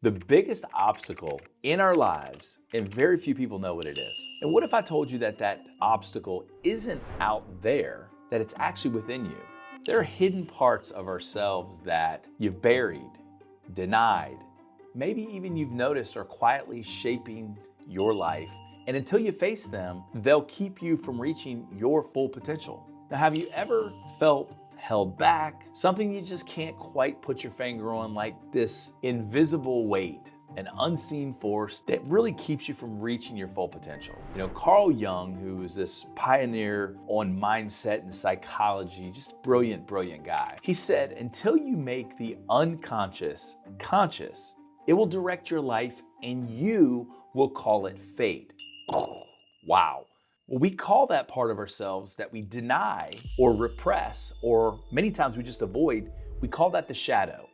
The biggest obstacle in our lives, and very few people know what it is. And what if I told you that that obstacle isn't out there, that it's actually within you? There are hidden parts of ourselves that you've buried, denied, maybe even you've noticed are quietly shaping your life. And until you face them, they'll keep you from reaching your full potential. Now, have you ever felt held back? Something you just can't quite put your finger on, like this invisible weight, an unseen force that really keeps you from reaching your full potential. Carl Jung, who is this pioneer on mindset and psychology, just brilliant, brilliant guy. He said, until you make the unconscious conscious, it will direct your life and you will call it fate. Wow. Well, we call that part of ourselves that we deny or repress, or many times we just avoid, we call that the shadow.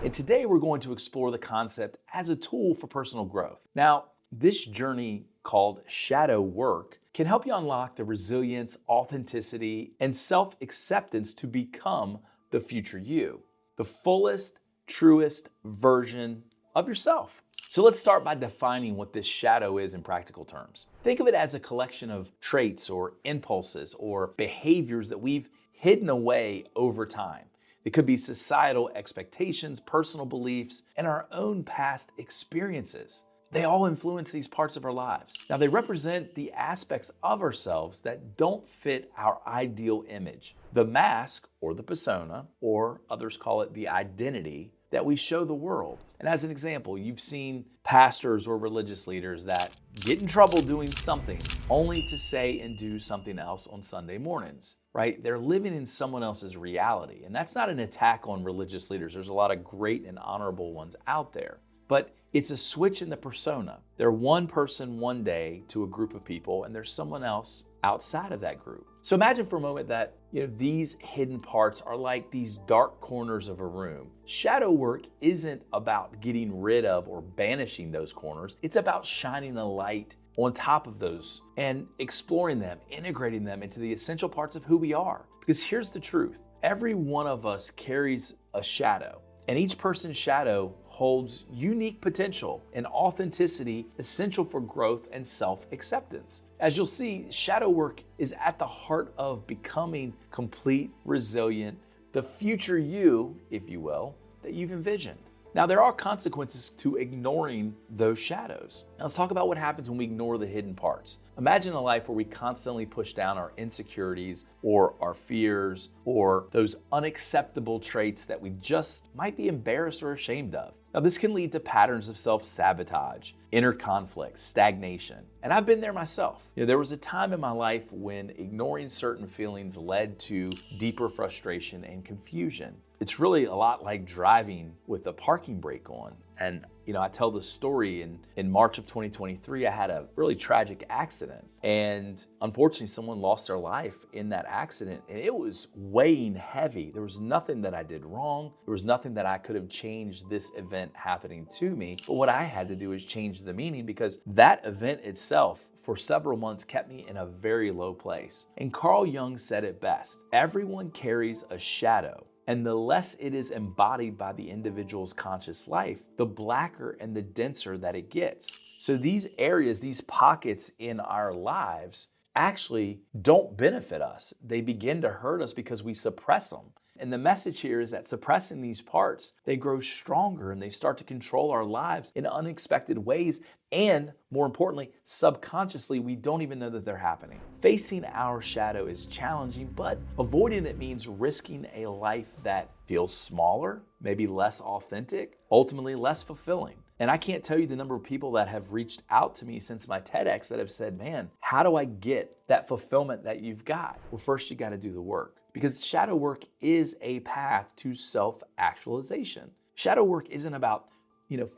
And today we're going to explore the concept as a tool for personal growth. Now, this journey called shadow work can help you unlock the resilience, authenticity, and self-acceptance to become the future you, the fullest, truest version of yourself. So let's start by defining what this shadow is in practical terms. Think of it as a collection of traits or impulses or behaviors that we've hidden away over time. It could be societal expectations, personal beliefs, and our own past experiences. They all influence these parts of our lives. Now, they represent the aspects of ourselves that don't fit our ideal image, the mask or the persona, or others call it the identity that we show the world. And as an example, you've seen pastors or religious leaders that get in trouble doing something only to say and do something else on Sunday mornings, right? They're living in someone else's reality. And that's not an attack on religious leaders. There's a lot of great and honorable ones out there. But it's a switch in the persona. They're one person one day to a group of people, and there's someone else outside of that group. So imagine for a moment that these hidden parts are like these dark corners of a room. Shadow work isn't about getting rid of or banishing those corners. It's about shining a light on top of those and exploring them, integrating them into the essential parts of who we are. Because here's the truth. Every one of us carries a shadow, and each person's shadow holds unique potential and authenticity essential for growth and self-acceptance. As you'll see, shadow work is at the heart of becoming complete, resilient, the future you, if you will, that you've envisioned. Now, there are consequences to ignoring those shadows. Now, let's talk about what happens when we ignore the hidden parts. Imagine a life where we constantly push down our insecurities or our fears or those unacceptable traits that we just might be embarrassed or ashamed of. Now, this can lead to patterns of self-sabotage, inner conflict, stagnation. And I've been there myself. There was a time in my life when ignoring certain feelings led to deeper frustration and confusion. It's really a lot like driving with the parking brake on. And I tell this story in March of 2023, I had a really tragic accident. And unfortunately, someone lost their life in that accident. And it was weighing heavy. There was nothing that I did wrong. There was nothing that I could have changed this event happening to me. But what I had to do is change the meaning, because that event itself for several months kept me in a very low place. And Carl Jung said it best: everyone carries a shadow. And the less it is embodied by the individual's conscious life, the blacker and the denser that it gets. So these areas, these pockets in our lives actually don't benefit us. They begin to hurt us because we suppress them. And the message here is that suppressing these parts, they grow stronger and they start to control our lives in unexpected ways. And more importantly, subconsciously, we don't even know that they're happening. Facing our shadow is challenging, but avoiding it means risking a life that feels smaller, maybe less authentic, ultimately less fulfilling. And I can't tell you the number of people that have reached out to me since my TEDx that have said, man, how do I get that fulfillment that you've got? Well, first you got to do the work, because shadow work is a path to self-actualization. Shadow work isn't about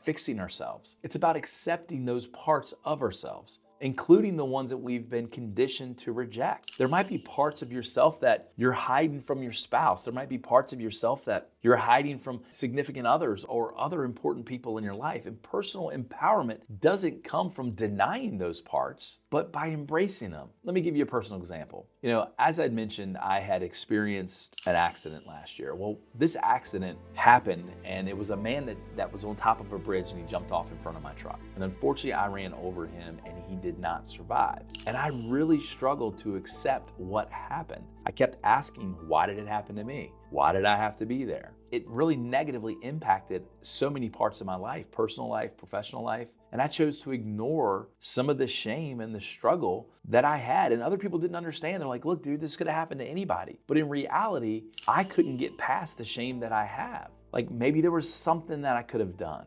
fixing ourselves. It's about accepting those parts of ourselves. including the ones that we've been conditioned to reject. There might be parts of yourself that you're hiding from your spouse. There might be parts of yourself that you're hiding from significant others or other important people in your life. And personal empowerment doesn't come from denying those parts, but by embracing them. Let me give you a personal example. As I'd mentioned, I had experienced an accident last year. Well, this accident happened, and it was a man that was on top of a bridge, and he jumped off in front of my truck. And unfortunately, I ran over him, and he did not survive. And I really struggled to accept what happened. I kept asking, why did it happen to me? Why did I have to be there? It really negatively impacted so many parts of my life, personal life, professional life. And I chose to ignore some of the shame and the struggle that I had. And other people didn't understand. They're like, look, dude, this could have happened to anybody. But in reality, I couldn't get past the shame that I have. Like maybe there was something that I could have done.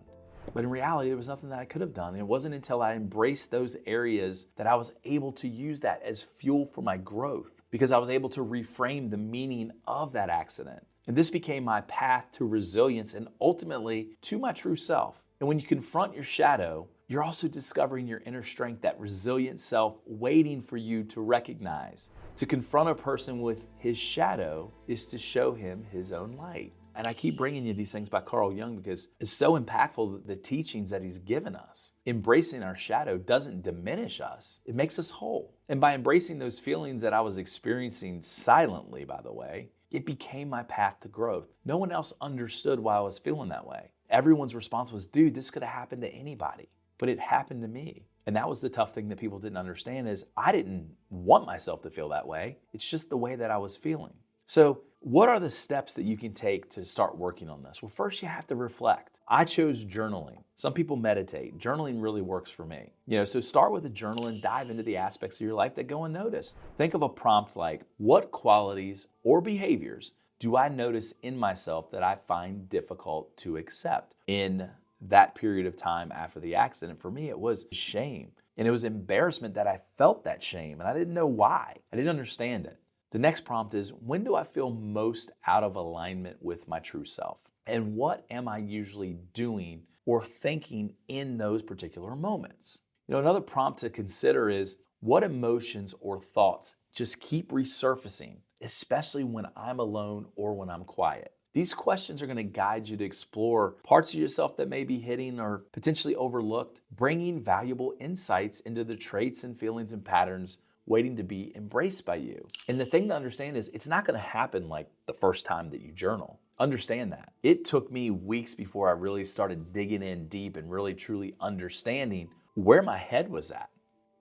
But in reality, there was nothing that I could have done. And it wasn't until I embraced those areas that I was able to use that as fuel for my growth, because I was able to reframe the meaning of that accident. And this became my path to resilience and ultimately to my true self. And when you confront your shadow, you're also discovering your inner strength, that resilient self waiting for you to recognize. To confront a person with his shadow is to show him his own light. And I keep bringing you these things by Carl Jung because it's so impactful, the teachings that he's given us. Embracing our shadow doesn't diminish us, it makes us whole. And by embracing those feelings that I was experiencing silently, by the way, it became my path to growth. No one else understood why I was feeling that way. Everyone's response was, dude, this could have happened to anybody, but it happened to me. And that was the tough thing that people didn't understand is I didn't want myself to feel that way. It's just the way that I was feeling. So what are the steps that you can take to start working on this? Well, first you have to reflect. I chose journaling. Some people meditate. Journaling really works for me. So start with a journal and dive into the aspects of your life that go unnoticed. Think of a prompt like, what qualities or behaviors do I notice in myself that I find difficult to accept? In that period of time after the accident, for me, it was shame. And it was embarrassment that I felt that shame, and I didn't know why. I didn't understand it. The next prompt is, when do I feel most out of alignment with my true self? And what am I usually doing or thinking in those particular moments? Another prompt to consider is, what emotions or thoughts just keep resurfacing, especially when I'm alone or when I'm quiet? These questions are going to guide you to explore parts of yourself that may be hidden or potentially overlooked, bringing valuable insights into the traits and feelings and patterns waiting to be embraced by you. And the thing to understand is it's not going to happen like the first time that you journal. Understand that. It took me weeks before I really started digging in deep and really truly understanding where my head was at.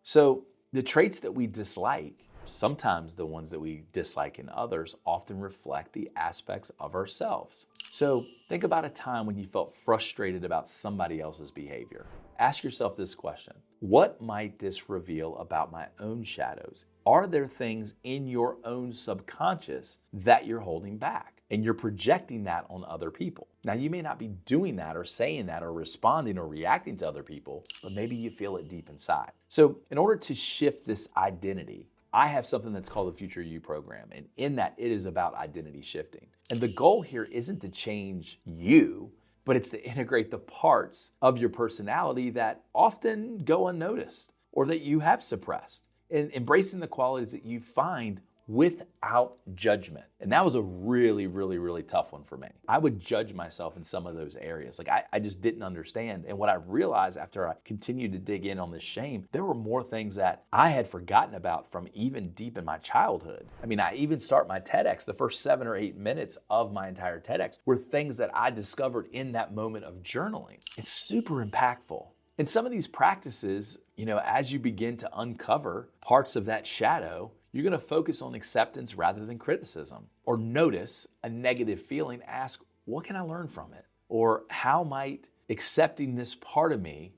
So the traits that we dislike, sometimes the ones that we dislike in others, often reflect the aspects of ourselves. So think about a time when you felt frustrated about somebody else's behavior. Ask yourself this question: what might this reveal about my own shadows? Are there things in your own subconscious that you're holding back? And you're projecting that on other people. Now, you may not be doing that or saying that or responding or reacting to other people, but maybe you feel it deep inside. So in order to shift this identity, I have something that's called the Future You program. And in that, it is about identity shifting. And the goal here isn't to change you, but it's to integrate the parts of your personality that often go unnoticed or that you have suppressed, and embracing the qualities that you find without judgment. And that was a really, really, really tough one for me. I would judge myself in some of those areas. Like I just didn't understand. And what I realized after I continued to dig in on this shame, there were more things that I had forgotten about from even deep in my childhood. I mean, I even start my TEDx, the first 7 or 8 minutes of my entire TEDx were things that I discovered in that moment of journaling. It's super impactful. And some of these practices, as you begin to uncover parts of that shadow, you're going to focus on acceptance rather than criticism. Or notice a negative feeling, ask, what can I learn from it? Or how might accepting this part of me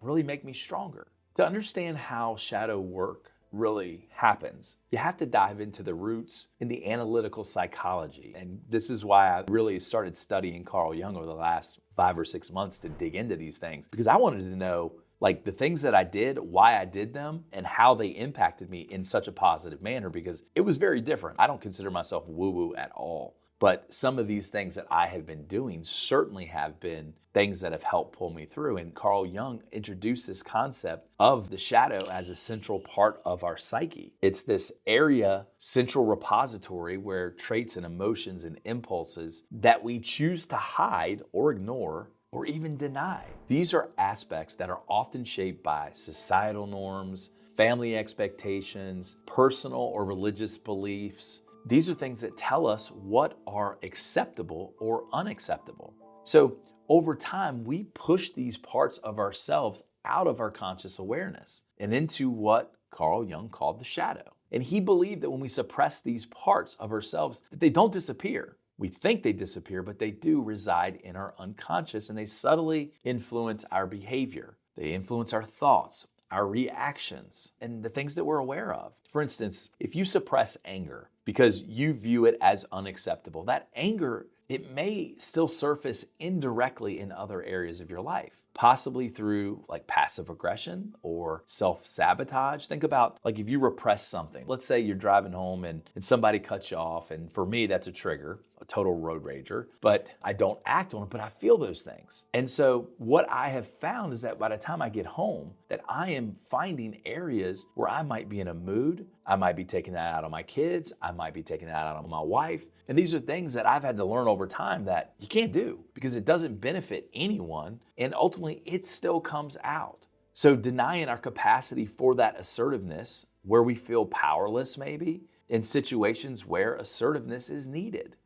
really make me stronger? To understand how shadow work really happens, you have to dive into the roots in the analytical psychology. And this is why I really started studying Carl Jung over the last 5 or 6 months to dig into these things, because I wanted to know the things that I did, why I did them, and how they impacted me in such a positive manner, because it was very different. I don't consider myself woo-woo at all. But some of these things that I have been doing certainly have been things that have helped pull me through. And Carl Jung introduced this concept of the shadow as a central part of our psyche. It's this area, central repository, where traits and emotions and impulses that we choose to hide or ignore or even deny. These are aspects that are often shaped by societal norms, family expectations, personal or religious beliefs. These are things that tell us what are acceptable or unacceptable. So over time, we push these parts of ourselves out of our conscious awareness and into what Carl Jung called the shadow. And he believed that when we suppress these parts of ourselves, that they don't disappear. We think they disappear, but they do reside in our unconscious, and they subtly influence our behavior. They influence our thoughts, our reactions, and the things that we're aware of. For instance, if you suppress anger because you view it as unacceptable, that anger, it may still surface indirectly in other areas of your life, possibly through like passive aggression or self-sabotage. Think about like if you repress something. Let's say you're driving home and somebody cuts you off, and for me that's a trigger, a total road rager, but I don't act on it, but I feel those things. And so what I have found is that by the time I get home, that I am finding areas where I might be in a mood, I might be taking that out on my kids, I might be taking that out on my wife. And these are things that I've had to learn over time that you can't do because it doesn't benefit anyone, and ultimately it still comes out. So denying our capacity for that assertiveness, where we feel powerless maybe, in situations where assertiveness is needed.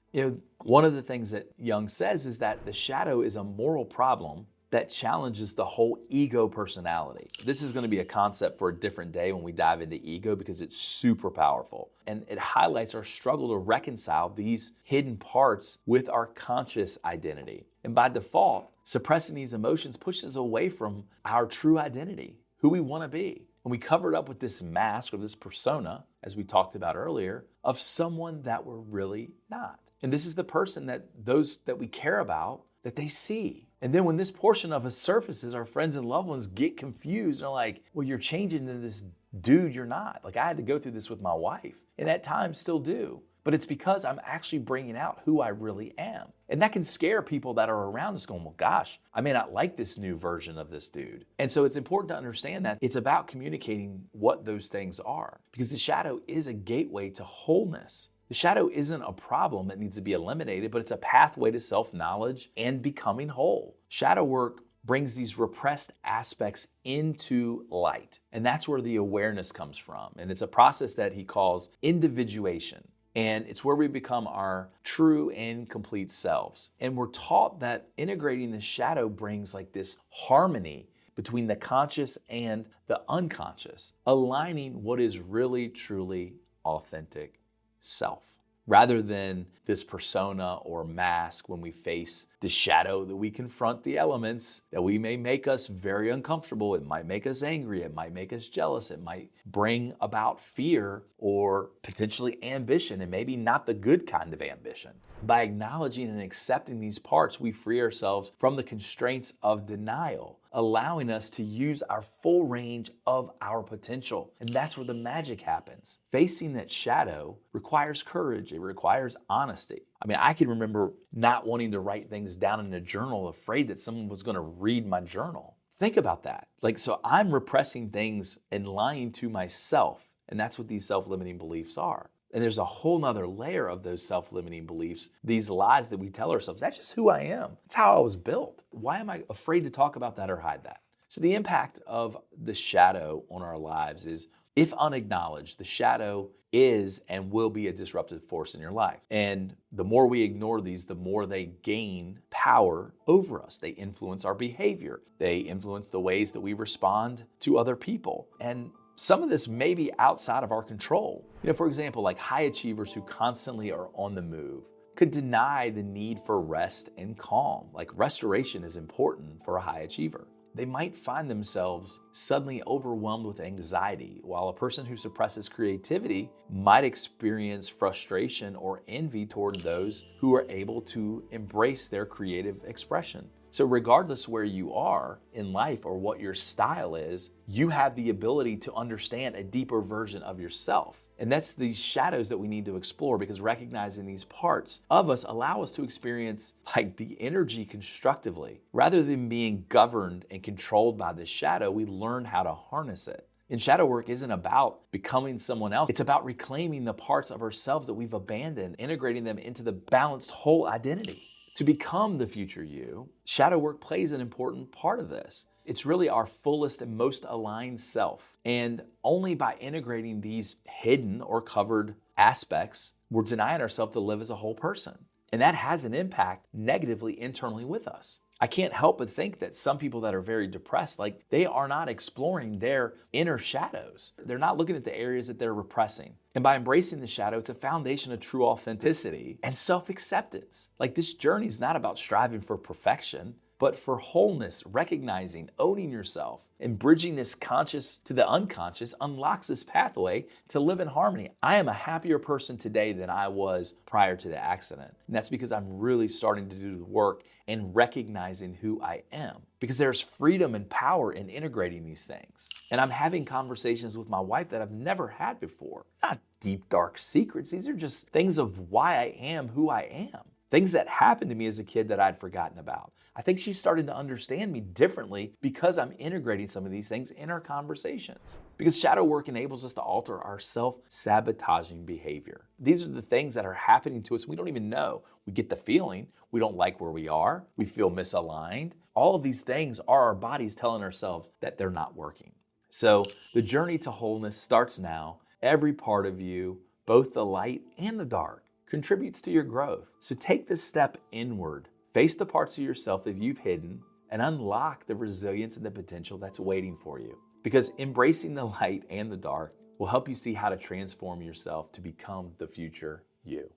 One of the things that Jung says is that the shadow is a moral problem that challenges the whole ego personality. This is going to be a concept for a different day when we dive into ego because it's super powerful. And it highlights our struggle to reconcile these hidden parts with our conscious identity. And by default, suppressing these emotions pushes us away from our true identity, who we want to be. And we cover it up with this mask or this persona, as we talked about earlier, of someone that we're really not. And this is the person that those that we care about, that they see. And then when this portion of us surfaces, our friends and loved ones get confused. They're like, well, you're changing into this dude you're not. Like I had to go through this with my wife, and at times still do. But it's because I'm actually bringing out who I really am. And that can scare people that are around us going, well, gosh, I may not like this new version of this dude. And so it's important to understand that it's about communicating what those things are, because the shadow is a gateway to wholeness. The shadow isn't a problem that needs to be eliminated, but it's a pathway to self-knowledge and becoming whole. Shadow work brings these repressed aspects into light. And that's where the awareness comes from. And it's a process that he calls individuation. And it's where we become our true and complete selves. And we're taught that integrating the shadow brings like this harmony between the conscious and the unconscious, aligning what is really, truly authentic self, rather than this persona or mask. When we face the shadow, that we confront the elements that we may make us very uncomfortable. It might make us angry. It might make us jealous. It might bring about fear or potentially ambition, and maybe not the good kind of ambition. By acknowledging and accepting these parts, we free ourselves from the constraints of denial, allowing us to use our full range of our potential. And that's where the magic happens. Facing that shadow requires courage. It requires honesty. I mean, I can remember not wanting to write things down in a journal, afraid that someone was going to read my journal. Think about that. So I'm repressing things and lying to myself. And that's what these self-limiting beliefs are. And there's a whole nother layer of those self-limiting beliefs, these lies that we tell ourselves. That's just who I am. That's how I was built. Why am I afraid to talk about that or hide that? So the impact of the shadow on our lives is, if unacknowledged, the shadow is and will be a disruptive force in your life. And the more we ignore these, the more they gain power over us. They influence our behavior. They influence the ways that we respond to other people. And some of this may be outside of our control. For example, like high achievers who constantly are on the move could deny the need for rest and calm. Like restoration is important for a high achiever. They might find themselves suddenly overwhelmed with anxiety, while a person who suppresses creativity might experience frustration or envy toward those who are able to embrace their creative expression. So regardless where you are in life or what your style is, you have the ability to understand a deeper version of yourself. And that's these shadows that we need to explore, because recognizing these parts of us allow us to experience like the energy constructively. Rather than being governed and controlled by this shadow, we learn how to harness it. And shadow work isn't about becoming someone else. It's about reclaiming the parts of ourselves that we've abandoned, integrating them into the balanced whole identity. To become the future you, shadow work plays an important part of this. It's really our fullest and most aligned self. And only by integrating these hidden or covered aspects, we're denying ourselves to live as a whole person. And that has an impact negatively internally with us. I can't help but think that some people that are very depressed, like they are not exploring their inner shadows. They're not looking at the areas that they're repressing. And by embracing the shadow, it's a foundation of true authenticity and self-acceptance. Like this journey is not about striving for perfection, but for wholeness. Recognizing, owning yourself, and bridging this conscious to the unconscious unlocks this pathway to live in harmony. I am a happier person today than I was prior to the accident. And that's because I'm really starting to do the work and recognizing who I am. Because there's freedom and power in integrating these things. And I'm having conversations with my wife that I've never had before. Not deep, dark secrets. These are just things of why I am who I am. Things that happened to me as a kid that I'd forgotten about. I think she's starting to understand me differently because I'm integrating some of these things in our conversations. Because shadow work enables us to alter our self-sabotaging behavior. These are the things that are happening to us we don't even know. We get the feeling we don't like where we are. We feel misaligned. All of these things are our bodies telling ourselves that they're not working. So the journey to wholeness starts now. Every part of you, both the light and the dark, contributes to your growth. So take this step inward. Face the parts of yourself that you've hidden and unlock the resilience and the potential that's waiting for you. Because embracing the light and the dark will help you see how to transform yourself to become the future you.